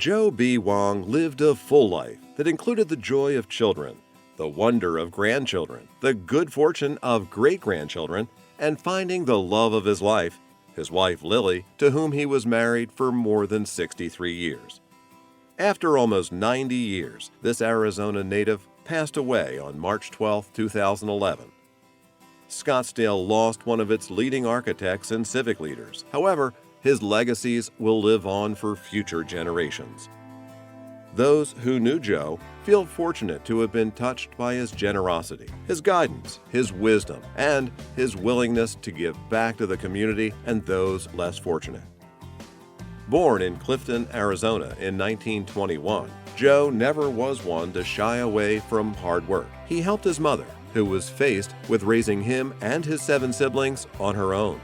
Joe B. Wong lived a full life that included the joy of children, the wonder of grandchildren, the good fortune of great-grandchildren, and finding the love of his life, his wife Lily, to whom he was married for more than 63 years. After almost 90 years, this Arizona native passed away on March 12, 2011. Scottsdale lost one of its leading architects and civic leaders. However, his legacies will live on for future generations. Those who knew Joe feel fortunate to have been touched by his generosity, his guidance, his wisdom, and his willingness to give back to the community and those less fortunate. Born in Clifton, Arizona in 1921, Joe never was one to shy away from hard work. He helped his mother, who was faced with raising him and his 7 siblings on her own.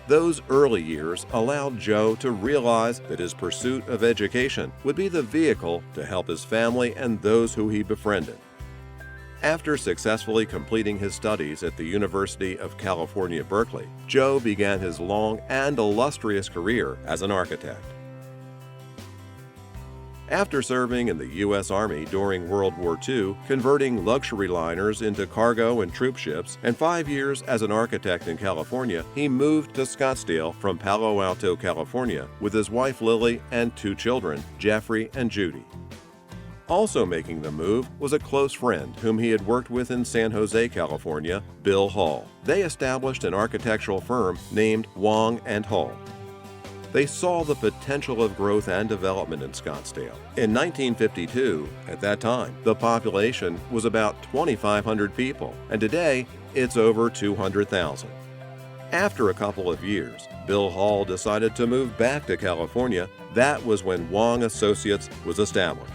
Those early years allowed Joe to realize that his pursuit of education would be the vehicle to help his family and those who he befriended. After successfully completing his studies at the University of California, Berkeley, Joe began his long and illustrious career as an architect. After serving in the U.S. Army during World War II, converting luxury liners into cargo and troop ships, and 5 years as an architect in California, he moved to Scottsdale from Palo Alto, California, with his wife Lily and 2 children, Jeffrey and Judy. Also making the move was a close friend whom he had worked with in San Jose, California, Bill Hall. They established an architectural firm named Wong and Hall. They saw the potential of growth and development in Scottsdale. In 1952, at that time, the population was about 2,500 people, and today it's over 200,000. After a couple of years, Bill Hall decided to move back to California. That was when Wong Associates was established.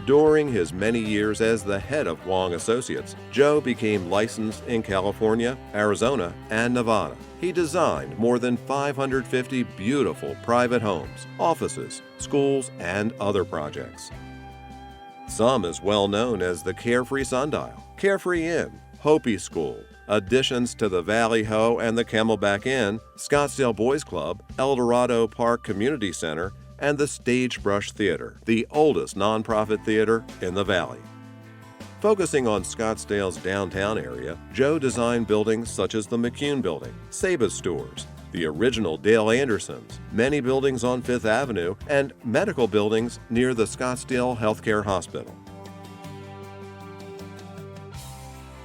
During his many years as the head of Wong Associates, Joe became licensed in California, Arizona, and Nevada. He designed more than 550 beautiful private homes, offices, schools, and other projects. Some as well known as the Carefree Sundial, Carefree Inn, Hopi School, additions to the Valley Ho and the Camelback Inn, Scottsdale Boys Club, El Dorado Park Community Center, and the Stagebrush Theater, the oldest nonprofit theater in the Valley. Focusing on Scottsdale's downtown area, Joe designed buildings such as the McCune Building, Sabas Stores, the original Dale Andersons, many buildings on Fifth Avenue, and medical buildings near the Scottsdale Healthcare Hospital.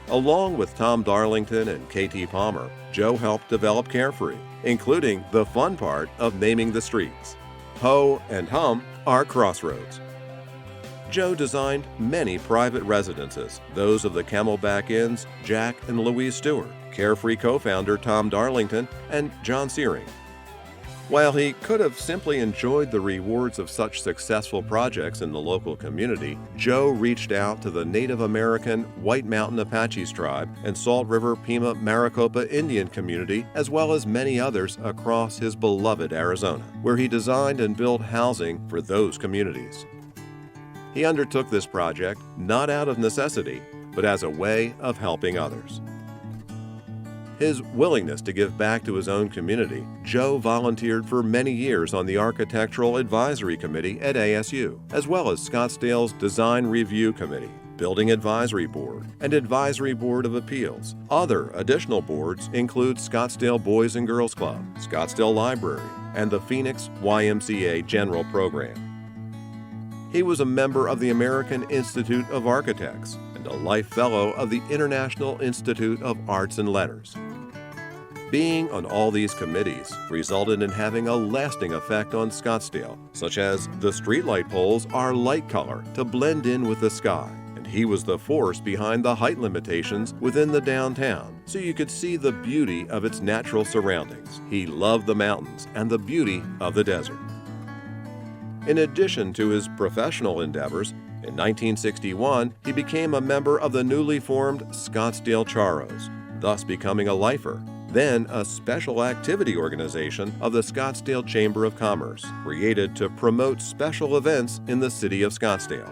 Along with Tom Darlington and K.T. Palmer, Joe helped develop Carefree, including the fun part of naming the streets. Ho and Hum are crossroads. Joe designed many private residences, those of the Camelback Inn's Jack and Louise Stewart, Carefree co-founder Tom Darlington, and John Searing. While he could have simply enjoyed the rewards of such successful projects in the local community, Joe reached out to the Native American White Mountain Apaches tribe and Salt River Pima Maricopa Indian community, as well as many others across his beloved Arizona, where he designed and built housing for those communities. He undertook this project not out of necessity, but as a way of helping others. His willingness to give back to his own community, Joe volunteered for many years on the Architectural Advisory Committee at ASU, as well as Scottsdale's Design Review Committee, Building Advisory Board, and Advisory Board of Appeals. Other additional boards include Scottsdale Boys and Girls Club, Scottsdale Library, and the Phoenix YMCA General Program. He was a member of the American Institute of Architects and a Life Fellow of the International Institute of Arts and Letters. Being on all these committees resulted in having a lasting effect on Scottsdale, such as the streetlight poles are light color to blend in with the sky, and he was the force behind the height limitations within the downtown, so you could see the beauty of its natural surroundings. He loved the mountains and the beauty of the desert. In addition to his professional endeavors, in 1961, he became a member of the newly formed Scottsdale Charros, thus becoming a lifer, then a special activity organization of the Scottsdale Chamber of Commerce, created to promote special events in the city of Scottsdale.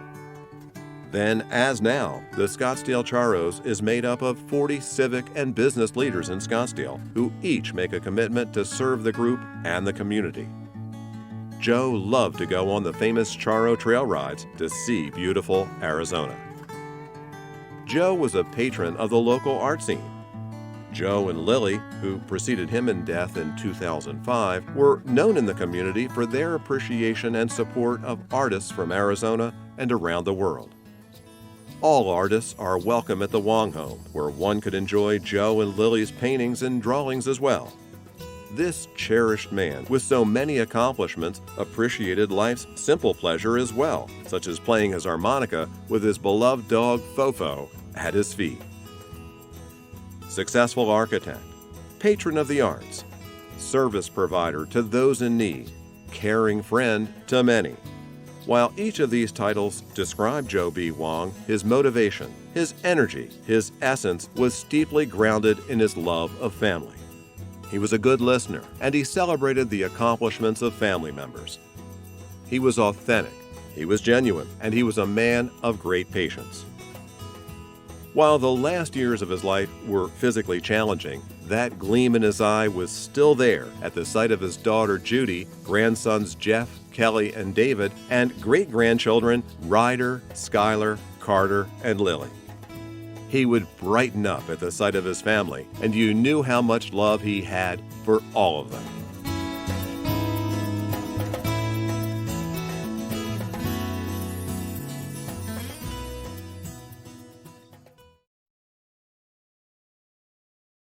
Then, as now, the Scottsdale Charros is made up of 40 civic and business leaders in Scottsdale who each make a commitment to serve the group and the community. Joe loved to go on the famous Charro Trail rides to see beautiful Arizona. Joe was a patron of the local art scene. Joe and Lily, who preceded him in death in 2005, were known in the community for their appreciation and support of artists from Arizona and around the world. All artists are welcome at the Wong home, where one could enjoy Joe and Lily's paintings and drawings as well. This cherished man, with so many accomplishments, appreciated life's simple pleasure as well, such as playing his harmonica with his beloved dog Fofo at his feet. Successful architect, patron of the arts, service provider to those in need, caring friend to many. While each of these titles describe Joe B. Wong, his motivation, his energy, his essence was deeply grounded in his love of family. He was a good listener, and he celebrated the accomplishments of family members. He was authentic, he was genuine, and he was a man of great patience. While the last years of his life were physically challenging, that gleam in his eye was still there at the sight of his daughter Judy, grandsons Jeff, Kelly, and David, and great-grandchildren Ryder, Skylar, Carter, and Lily. He would brighten up at the sight of his family, and you knew how much love he had for all of them.